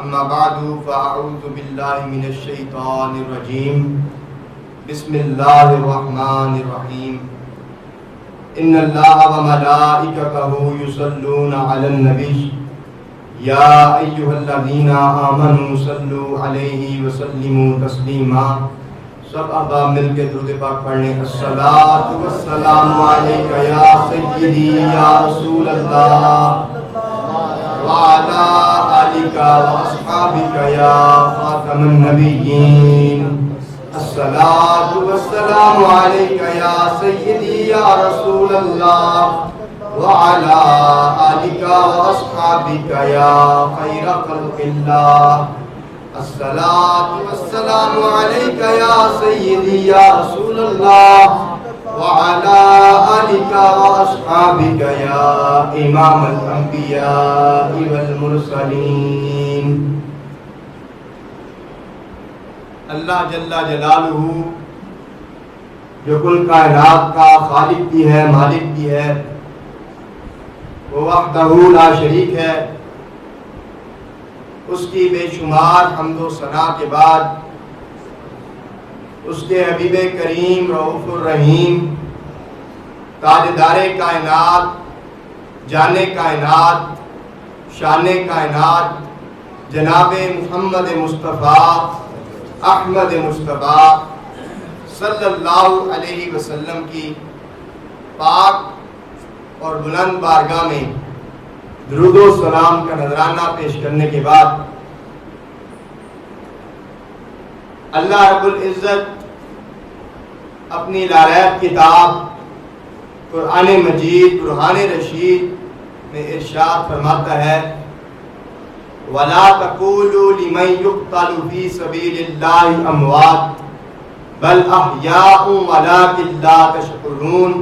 اما بعد فاعوذ باللہ من الشیطان الرجیم بسم اللہ الرحمن الرحیم ان اللہ وملائکتہ یصلون علی النبی یا ایھا الذین آمنوا صلوا علیہ وسلموا تسلیما. سب احباب مل کے درود پاک پڑھنے. الصلاۃ والسلام علیک یا سیدی یا رسول اللہ وعلی آلک واصحابک یا خاتم النبیین. الصلاۃ والسلام علیک یا سیدی یا رسول اللہ وعلی آلک واصحابک یا خیر خلق اللہ. الصلاۃ والسلام علیک یا سیدی یا رسول اللہ وعلی آلک واصحابک یا امام الانبیاء والمرسلین. اللہ جل جلالہ جو کل کائنات کا خالق بھی ہے، مالک بھی ہے، وہ وحدہ لا شریک ہے. اس کی بے شمار حمد و ثنا کے بعد اس کے حبیب کریم رؤوف الرحیم تاجدار کائنات، جان کائنات، شان کائنات جناب محمد مصطفیٰ احمد مصطفیٰ صلی اللہ علیہ وسلم کی پاک اور بلند بارگاہ میں درود و سلام کا نذرانہ پیش کرنے کے بعد اللہ رب العزت اپنی لاریب کتاب قرآن مجید برہان رشید میں ارشاد فرماتا ہے وَلَا تَقُولُوا لِمَنْ يُقْتَلُ فِي سَبِيلِ اللَّهِ أَمْوَاتٌ بَلْ أَحْيَاءٌ وَلَٰكِن لَّا تَشْعُرُونَ.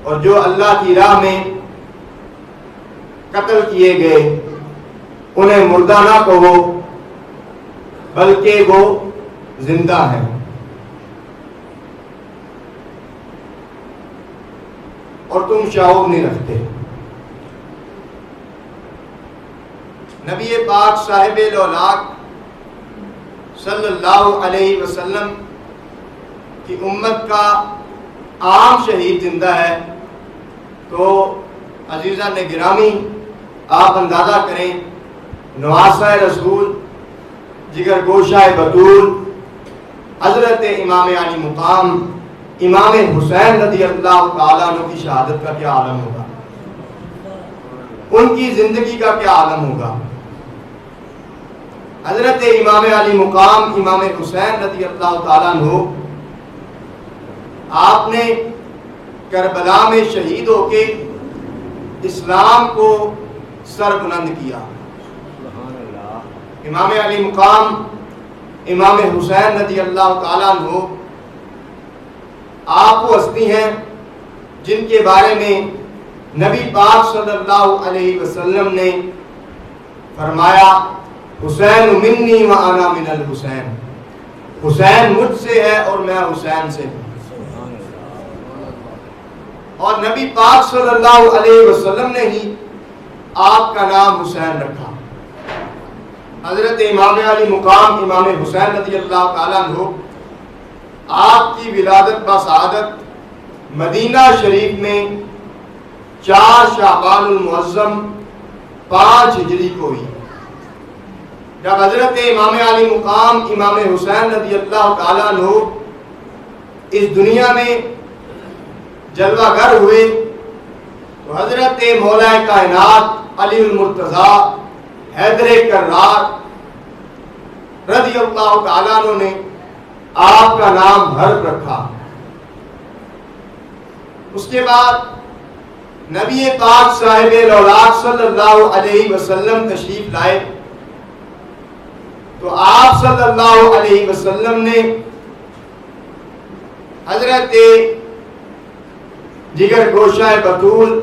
اور جو اللہ کی راہ میں قتل کیے گئے انہیں مردہ نہ کہو بلکہ وہ زندہ ہیں. اور تم شعور نہیں رکھتے. نبی پاک صاحب لولاک صلی اللہ علیہ وسلم کی امت کا عام شہید زندہ ہے تو عزیزان گرامی آپ اندازہ کریں نواسہ رسول، جگر گوشہ بطول، حضرت امام علی مقام امام حسین رضی اللہ تعالیٰ عنہ کی شہادت کا کیا عالم ہوگا، ان کی زندگی کا کیا عالم ہوگا. حضرت امام علی مقام امام حسین رضی اللہ تعالیٰ عنہ آپ نے کربلا میں شہید ہو کے اسلام کو سر بلند کیا. امام علی مقام امام حسین رضی اللہ تعالیٰ عنہ آپ وہ ہستی ہیں جن کے بارے میں نبی پاک صلی اللہ علیہ وسلم نے فرمایا حسین منی و انا من الحسین، حسین مجھ سے ہے اور میں حسین سے ہوں. اور نبی پاک صلی اللہ علیہ وسلم نے ہی آپ کا نام حسین رکھا. حضرت امام علی مقام امام حسین رضی اللہ تعالیٰ عنہ آپ کی ولادت بسعادت مدینہ شریف میں 4 شعبان المعظم 5 ہجری کو ہوئی. جب حضرت امام علی مقام امام حسین رضی اللہ تعالیٰ عنہ اس دنیا میں جلوہ گر ہوئے تو حضرت مولا کائنات علی المرتضیٰ حیدر کرار رضی اللہ تعالیٰ عنہ نے آپ کا نام حرب رکھا. اس کے بعد نبی پاک صاحب لولاک صلی اللہ علیہ وسلم تشریف لائے تو آپ صلی اللہ علیہ وسلم نے حضرت جگر گوشہ بطول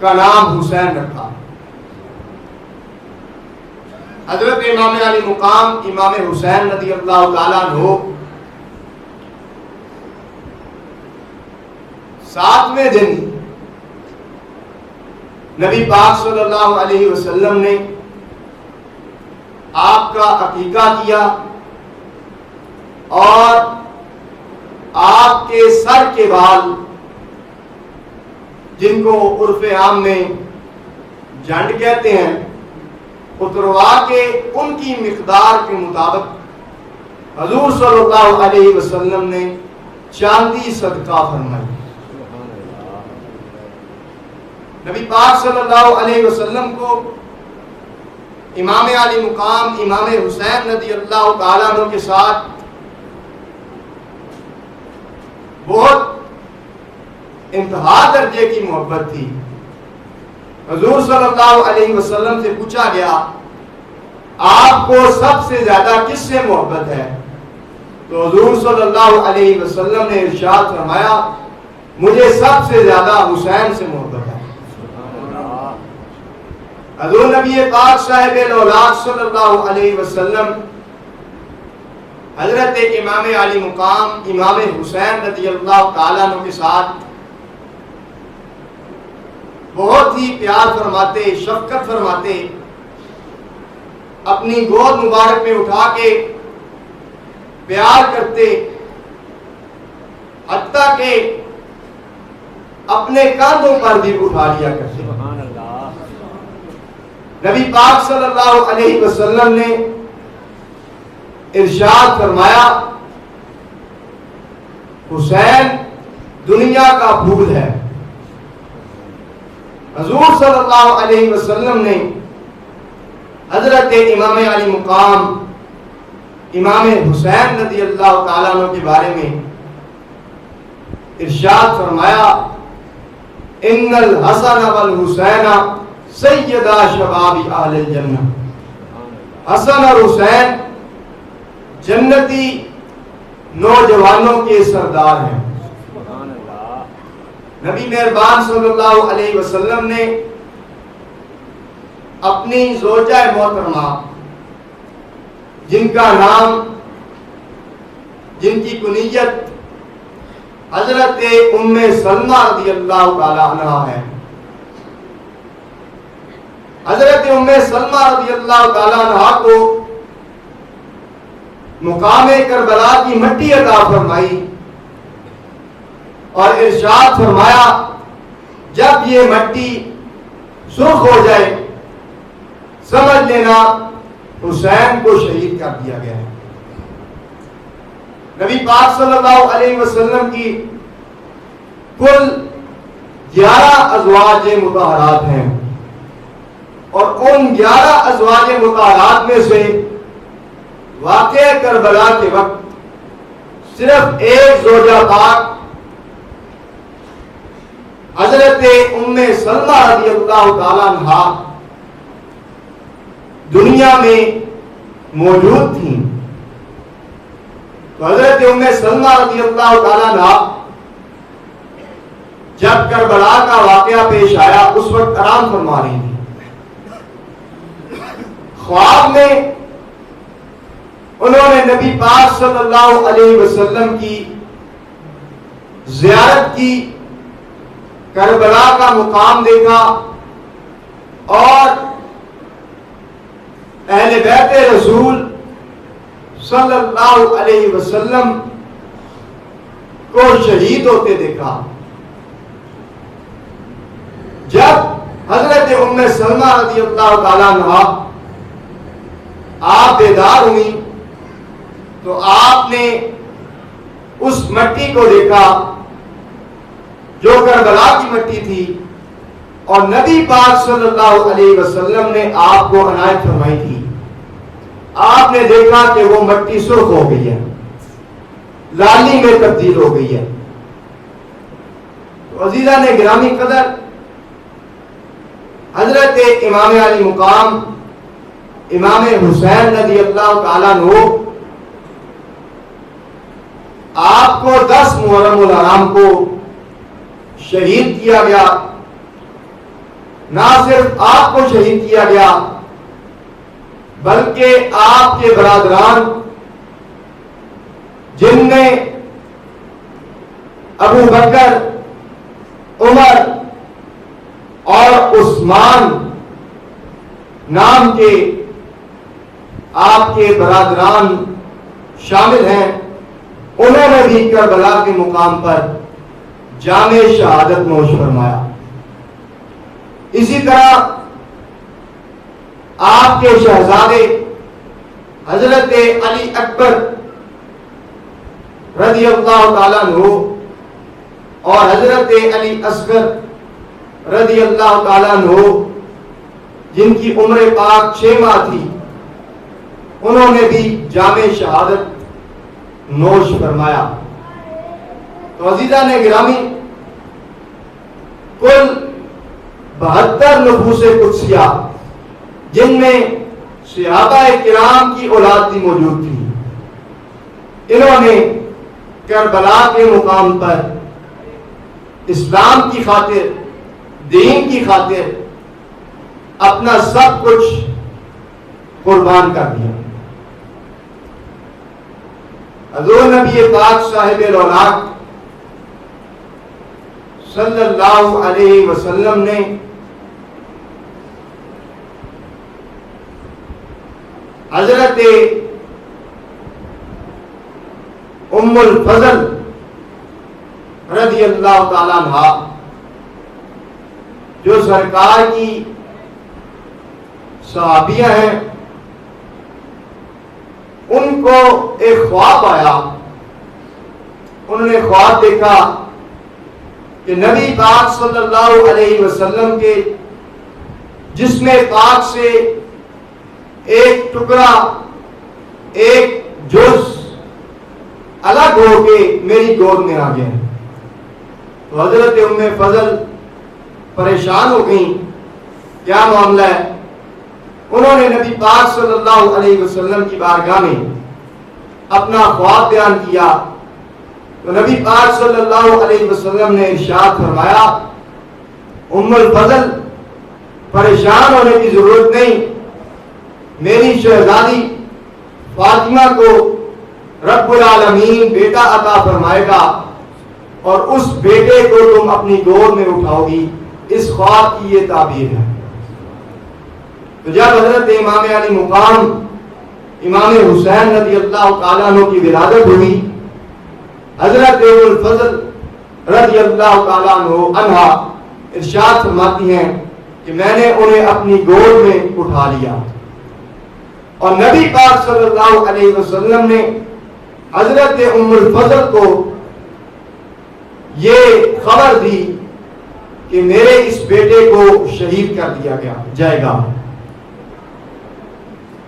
کا نام حسین رکھا. حضرت امام علی مقام امام حسین رضی اللہ تعالیٰ عنہ 7ویں دن نبی پاک صلی اللہ علیہ وسلم نے آپ کا عقیقہ کیا اور آپ کے سر کے بال، جن کو عرف عام میں جنڈ کہتے ہیں، اتروا کے ان کی مقدار کے مطابق حضور صلی اللہ علیہ وسلم نے چاندی صدقہ فرمائی۔ نبی پاک صلی اللہ علیہ وسلم کو امام علی مقام امام حسین رضی اللہ تعالیٰ عنہ کے ساتھ بہت انتہا درجے کی محبت تھی۔ حضور صلی اللہ علیہ وسلم سے پوچھا گیا آپ کو سب سے زیادہ کس سے محبت ہے؟ تو حضور صلی اللہ علیہ وسلم نے ارشاد فرمایا مجھے سب سے زیادہ حسین سے محبت ہے۔ حضور نبی پاک صاحب الاولاد صلی اللہ علیہ وسلم حضرت امام علی مقام امام حسین رضی اللہ تعالیٰ عنہ کے ساتھ بہت ہی پیار فرماتے، شفقت فرماتے، اپنی گود مبارک میں اٹھا کے پیار کرتے، حتیٰ کہ اپنے کاندھوں پر بھی اٹھا لیا کرتے۔ نبی پاک صلی اللہ علیہ وسلم نے ارشاد فرمایا حسین دنیا کا پھول ہے۔ حضور صلی اللہ علیہ وسلم نے حضرت امام علی مقام امام حسین رضی اللہ تعالیٰ عنہ کے بارے میں ارشاد فرمایا ان الحسن والحسین سیدہ شباب اہل الجنہ۔ حسن اور حسین جنتی نوجوانوں کے سردار ہیں۔ نبی مہربان صلی اللہ علیہ وسلم نے اپنی زوجہ محترمہ جن کا نام، جن کی کنیت حضرت ام سلمہ رضی اللہ تعالی عنہا ہے، حضرت ام سلمہ رضی اللہ تعالی عنہا کو مقام کربلا کی مٹی عطا فرمائی اور ارشاد فرمایا جب یہ مٹی سرخ ہو جائے سمجھ لینا حسین کو شہید کر دیا گیا ہے۔ نبی پاک صلی اللہ علیہ وسلم کی کل 11 ازواج مطہرات ہیں اور ان 11 ازواج مطہرات میں سے واقعہ کربلا کے وقت صرف ایک زوجہ پاک حضرت ام سلمہ رضی اللہ تعالیٰ عنہا دنیا میں موجود تھیں۔ تو حضرت ام سلمہ رضی اللہ تعالیٰ عنہا جب کربلا کا واقعہ پیش آیا اس وقت آرام فرما رہی تھی۔ خواب میں انہوں نے نبی پاک صلی اللہ علیہ وسلم کی زیارت کی، کربلا کا مقام دیکھا اور اہل بیت رسول صلی اللہ علیہ وسلم کو شہید ہوتے دیکھا۔ جب حضرت ام سلمہ رضی اللہ تعالیٰ عنہا آپ بیدار ہوئی تو آپ نے اس مٹی کو دیکھا جو کربلا کی مٹی تھی اور نبی پاک صلی اللہ علیہ وسلم نے آپ کو عنایت فرمائی تھی۔ آپ نے دیکھا کہ وہ مٹی سرخ ہو گئی ہے، لالی میں تبدیل ہو گئی ہے۔ تو عزیزہ نے گرامی قدر حضرت امام علی مقام امام حسین رضی اللہ تعالیٰ عنہ آپ کو 10 محرم الحرام کو شہید کیا گیا۔ نہ صرف آپ کو شہید کیا گیا بلکہ آپ کے برادران جن میں ابو بکر، عمر، اور عثمان نام کے آپ کے برادران شامل ہیں، انہوں نے بھی کربلا کے مقام پر جام شہادت نوش فرمایا۔ اسی طرح آپ کے شہزادے حضرت علی اکبر رضی اللہ تعالیٰ عنہ اور حضرت علی اصغر رضی اللہ تعالیٰ عنہ، جن کی عمر پاک 6 ماہ تھی، انہوں نے بھی جام شہادت نوش فرمایا۔ تو عزیزان گرامی، کل 72 نفوس قدسیہ جن میں صحابہ کرام کی اولاد بھی موجود تھی، انہوں نے کربلا کے مقام پر اسلام کی خاطر، دین کی خاطر اپنا سب کچھ قربان کر دیا۔ حضور نبی پاک صاحب رونق صلی اللہ علیہ وسلم نے حضرت ام الفضل رضی اللہ تعالیٰ عنہ، جو سرکار کی صحابیہ ہیں، ان کو ایک خواب آیا۔ انہوں نے خواب دیکھا کہ نبی پاک صلی اللہ علیہ وسلم کے جسم پاک سے ایک ٹکڑا، ایک جز الگ ہو کے میری گود میں آ گیا۔ تو حضرت ام فضل پریشان ہو گئیں، کیا معاملہ ہے؟ انہوں نے نبی پاک صلی اللہ علیہ وسلم کی بارگاہ میں اپنا خواب بیان کیا۔ تو نبی پاک صلی اللہ علیہ وسلم نے ارشاد فرمایا، ام الفضل پریشان ہونے کی ضرورت نہیں، میری شہزادی فاطمہ کو رب العالمین بیٹا عطا فرمائے گا اور اس بیٹے کو تم اپنی گود میں اٹھاؤ گی۔ اس خواب کی یہ تعبیر ہے۔ تو جب حضرت امام علی مقام امام حسین رضی اللہ تعالیٰ عنہ کی ولادت ہوئی، حضرت ام الفضل رضی اللہ تعالیٰ عنہ ارشاد فرماتی ہیں کہ میں نے انہیں اپنی گود میں اٹھا لیا، اور نبی پاک صلی اللہ علیہ وسلم نے حضرت ام الفضل کو یہ خبر دی کہ میرے اس بیٹے کو شہید کر دیا جائے گا۔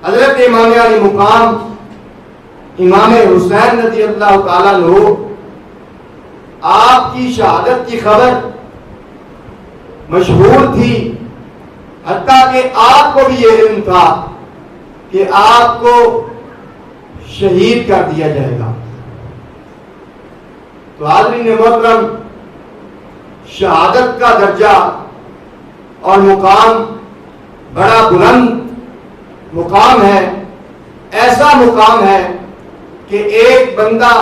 حضرت امام علی مقام امام حسین رضی اللہ تعالیٰ عنہ، آپ کی شہادت کی خبر مشہور تھی، حتیٰ کہ آپ کو بھی یہ علم تھا کہ آپ کو شہید کر دیا جائے گا۔ تو حاضرین محترم، شہادت کا درجہ اور مقام بڑا بلند مقام ہے، ایسا مقام ہے کہ ایک بندہ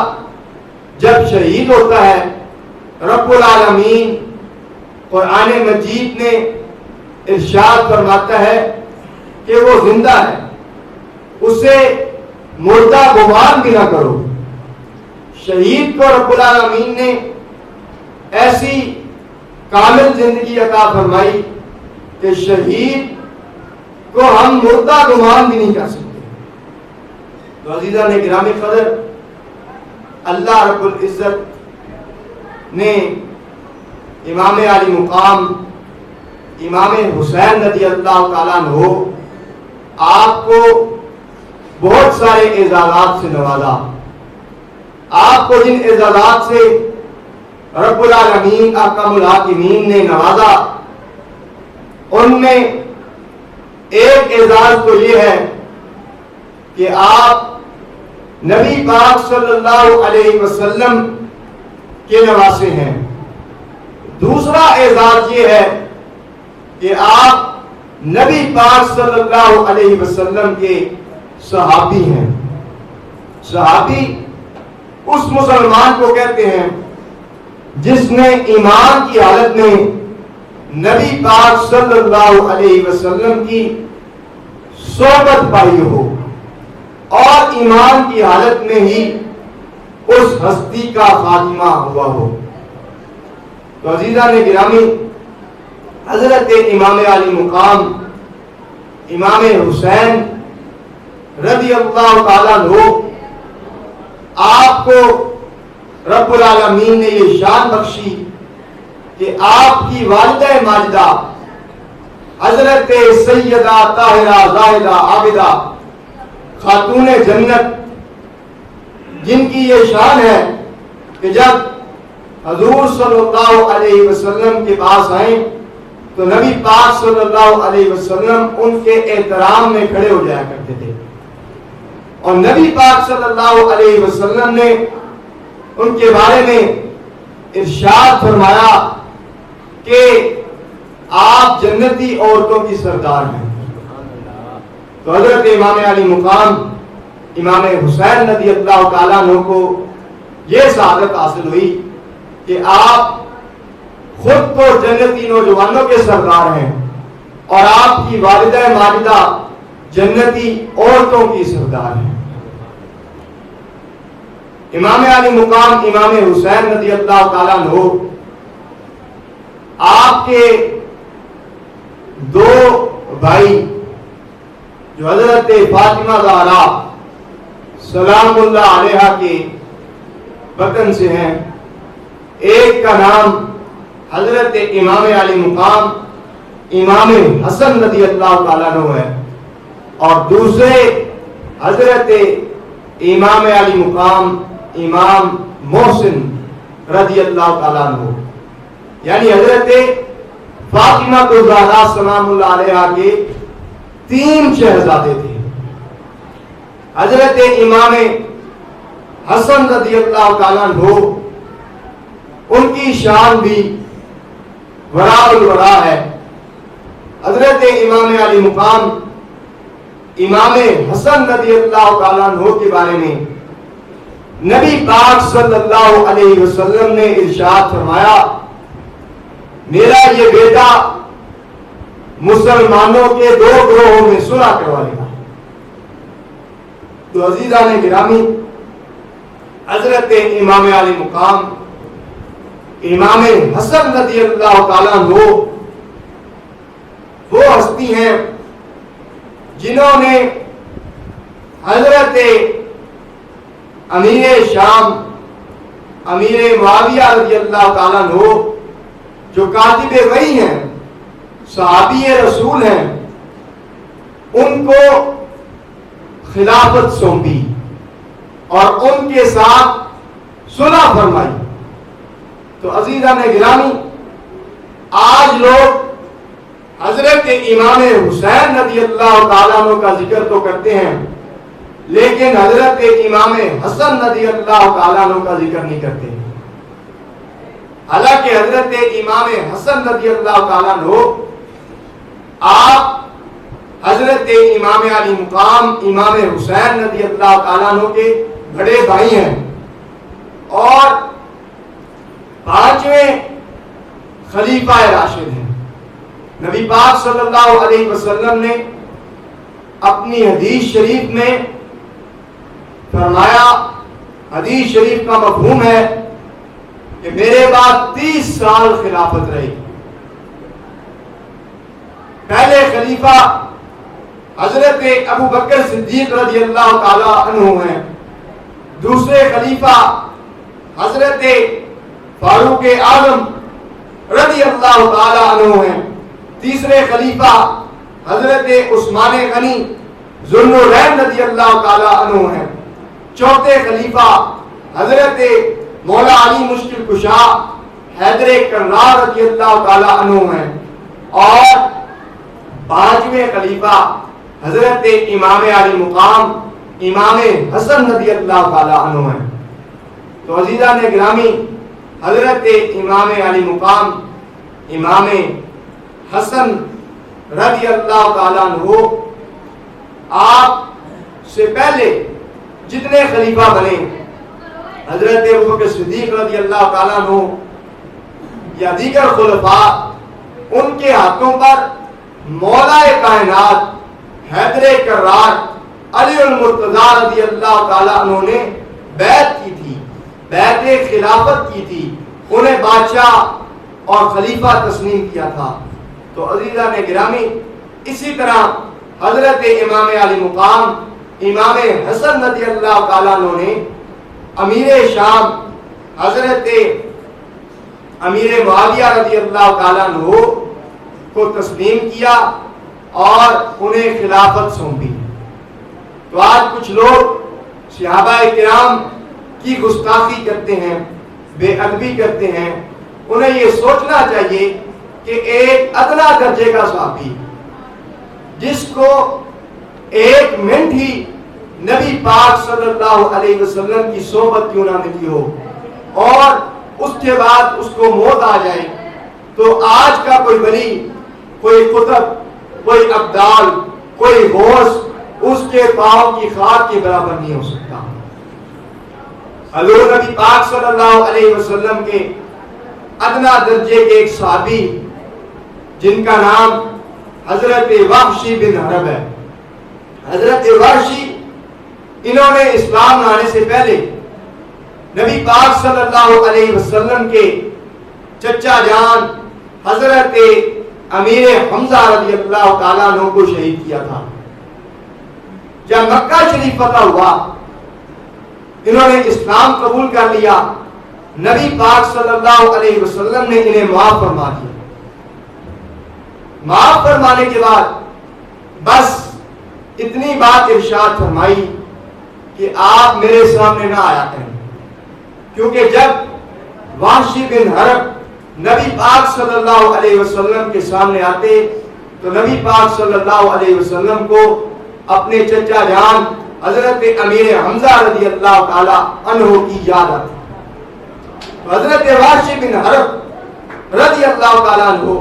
جب شہید ہوتا ہے، رب العالمین قرآن مجید میں ارشاد فرماتا ہے کہ وہ زندہ ہے، اسے مردہ گمان بھی نہ کرو۔ شہید کو رب العالمین نے ایسی کامل زندگی عطا فرمائی کہ شہید کو ہم مردہ گمان بھی نہیں کر سکتے۔ تو عزیزان گرامی قدر، اللہ رب العزت نے امام علی مقام امام حسین رضی اللہ تعالیٰ عنہ آپ کو بہت سارے اعزازات سے نوازا۔ آپ کو جن اعزازات سے رب العالمین اکرم الحاکمین نے نوازا، ان میں ایک اعزاز تو یہ ہے کہ آپ نبی پاک صلی اللہ علیہ وسلم کے نواسے ہیں۔ دوسرا اعزاز یہ ہے کہ آپ نبی پاک صلی اللہ علیہ وسلم کے صحابی ہیں۔ صحابی اس مسلمان کو کہتے ہیں جس نے ایمان کی حالت میں نبی پاک صلی اللہ علیہ وسلم کی صحبت پائی ہو اور ایمان کی حالت میں ہی اس ہستی کا خاتمہ ہوا ہو۔ تو عزیزان گرامی، حضرت امام علی مقام امام حسین رضی اللہ تعالیٰ عنہ، آپ کو رب العالمین نے یہ شان بخشی کہ آپ کی والدہ ماجدہ حضرت سیدہ طاہرہ زاہدہ عابدہ خاتون جنت، جن کی یہ شان ہے کہ جب حضور صلی اللہ علیہ وسلم کے پاس آئیں تو نبی پاک صلی اللہ علیہ وسلم ان کے احترام میں کھڑے ہو جایا کرتے تھے، اور نبی پاک صلی اللہ علیہ وسلم نے ان کے بارے میں ارشاد فرمایا کہ آپ جنتی عورتوں کی سردار ہیں۔ تو حضرت امام علی مقام امام حسین رضی اللہ تعالیٰ عنہ کو یہ سعادت حاصل ہوئی کہ آپ خود تو جنتی نوجوانوں کے سردار ہیں اور آپ کی والدہ ماجدہ جنتی عورتوں کی سردار ہیں۔ امام علی مقام امام حسین رضی اللہ تعالیٰ عنہ آپ کے دو بھائی جو حضرت فاطمہ زہرا سلام اللہ علیہا کے وطن سے ہیں، ایک کا نام حضرت امام علی مقام امام حسن رضی اللہ تعالیٰ عنہ ہے، اور دوسرے حضرت امام علی مقام امام محسن رضی اللہ تعالیٰ عنہ، یعنی حضرت فاطمہ زہرا سلام اللہ علیہا کے 3 شہزادے تھے۔ حضرت امام حسن رضی اللہ تعالیٰ عنہ، ان کی شان بھی وراء الورا ہے۔ حضرت امام علی مقام امام حسن رضی اللہ تعالیٰ عنہ کے بارے میں نبی پاک صلی اللہ علیہ وسلم نے ارشاد فرمایا، میرا یہ بیٹا مسلمانوں کے 2 گروہوں میں صلح کروائے گا۔ تو عزیزان گرامی، حضرت امام علی مقام امام حسن رضی اللہ تعالیٰ عنہ وہ ہستی ہیں جنہوں نے حضرت امیر شام امیر معاویہ رضی اللہ تعالیٰ عنہ، جو کاتب وحی ہیں، صحابی رسول ہیں، ان کو خلافت سونپی اور ان کے ساتھ صلح فرمائی۔ تو عزیزان گرامی، آج لوگ حضرت امام حسین رضی اللہ تعالیٰ عنہ کا ذکر تو کرتے ہیں، لیکن حضرت امام حسن رضی اللہ تعالیٰ عنہ کا ذکر نہیں کرتے، حالانکہ حضرت امام حسن رضی اللہ تعالیٰ عنہ آپ حضرت امام علی مقام امام حسین رضی اللہ تعالیٰ عنہ کے بڑے بھائی ہیں اور 5ویں خلیفہ راشد ہیں۔ نبی پاک صلی اللہ علیہ وسلم نے اپنی حدیث شریف میں فرمایا، حدیث شریف کا مفہوم ہے کہ میرے بعد 30 سال خلافت رہی۔ پہلے خلیفہ حضرت ابو بکر صدیق رضی اللہ تعالی عنہ ہیں، دوسرے خلیفہ حضرت فاروق اعظم رضی اللہ تعالی عنہ ہیں، تیسرے خلیفہ حضرت عثمان غنی ذو النورین رضی اللہ تعالی عنہ ہیں، چوتھے خلیفہ حضرت مولا علی مشکل کشا حیدر کرار رضی اللہ تعالی عنہ ہیں، اور 5ویں خلیفہ حضرت امام علی مقام امام حسن رضی اللہ تعالی عنہ ہیں۔ تو عزیزان گرامی، حضرت امام علی مقام امام حسن رضی اللہ تعالیٰ عنہ آپ سے پہلے جتنے خلیفہ بنے، حضرت ابوبکر صدیق رضی اللہ تعالیٰ عنہ یا دیگر خلفاء ان کے ہاتھوں پر مولا کائنات حیدر کرار علی المرتضی رضی اللہ تعالیٰ عنہ نے بیعت کی تھی، بیعت خلافت کی تھی، انہیں بادشاہ اور خلیفہ تسلیم کیا تھا۔ تو عزیزان گرامی، اسی طرح حضرت امام علی مقام امام حسن رضی اللہ تعالیٰ عنہ نے امیر شام حضرت امیر معاویہ رضی اللہ تعالیٰ عنہ کو تسلیم کیا اور انہیں خلافت سونپی۔ تو آج کچھ لوگ صحابہ کرام کی گستاخی کرتے ہیں، بے ادبی کرتے ہیں، انہیں یہ سوچنا چاہیے کہ ایک ادنا درجے کا صحابی جس کو ایک منٹ ہی نبی پاک صلی اللہ علیہ وسلم کی صحبت کیوں نہ ملی ہو اور اس کے بعد اس کو موت آ جائے، تو آج کا کوئی ولی، کوئی قطب، کوئی ابدال، کوئی غوث اس کے پاؤں کی خاک کے برابر نہیں ہو سکتا۔ حضور نبی پاک صلی اللہ علیہ وسلم کے ادنا درجے کے ایک صحابی جن کا نام حضرت وحشی بن حرب ہے، حضرت وحشی انہوں نے اسلام لانے سے پہلے نبی پاک صلی اللہ علیہ وسلم کے چچا جان حضرت امیر حمزہ رضی اللہ تعالیٰ عنہ کو شہید کیا تھا۔ جب مکہ شریف فتح ہوا، انہوں نے اسلام قبول کر لیا، نبی پاک صلی اللہ علیہ وسلم نے انہیں معاف فرما دیا۔ معاف فرمانے کے بعد بس اتنی بات ارشاد فرمائی کہ آپ میرے سامنے نہ آیا کریں، کیونکہ جب وحشی بن حرب نبی پاک صلی اللہ علیہ وسلم کے سامنے آتے تو نبی پاک صلی اللہ علیہ وسلم کو اپنے چچا جان حضرت امیر حمزہ رضی اللہ تعالی عنہ کی یاد آتی۔ تو حضرت وحشی بن حرب رضی اللہ تعالی عنہ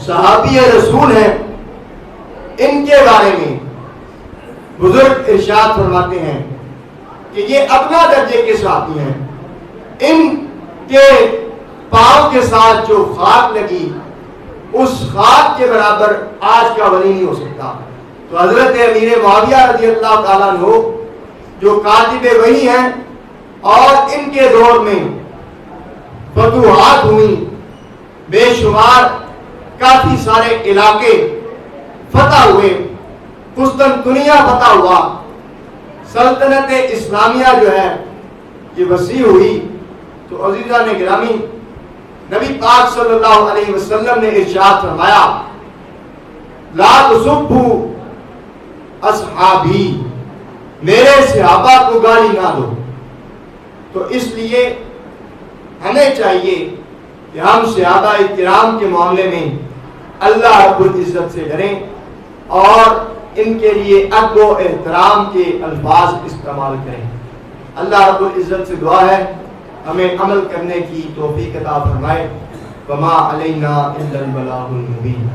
صحابی رسول ہیں، ان کے بارے میں بزرگ ارشاد فرماتے ہیں کہ یہ اپنا درجے کے صحابی ہیں، ان کے پاؤں کے ساتھ جو خاک لگی اس خاک کے برابر آج کا ولی نہیں ہو سکتا۔ تو حضرت امیر معاویہ رضی اللہ تعالیٰ عنہ جو کاتب وحی ہیں اور ان کے دور میں فتوحات ہوئی، بے شمار کافی سارے علاقے فتح ہوئے، قسطنطنیہ فتح ہوا، سلطنت اسلامیہ جو ہے یہ وسیع ہوئی۔ تو عزیزان گرامی، نبی پاک صلی اللہ علیہ وسلم نے ارشاد فرمایا لا تسبوا اصحابی، میرے صحابہ کو گالی نہ دو۔ تو اس لیے ہمیں چاہیے کہ ہم صحابہ کرام کے معاملے میں اللہ رب العزت سے ڈریں اور ان کے لیے ادب و احترام کے الفاظ استعمال کریں۔ اللہ رب العزت سے دعا ہے ہمیں عمل کرنے کی توفیق عطا فرمائے۔ وما علینا الا البلاغ المبین۔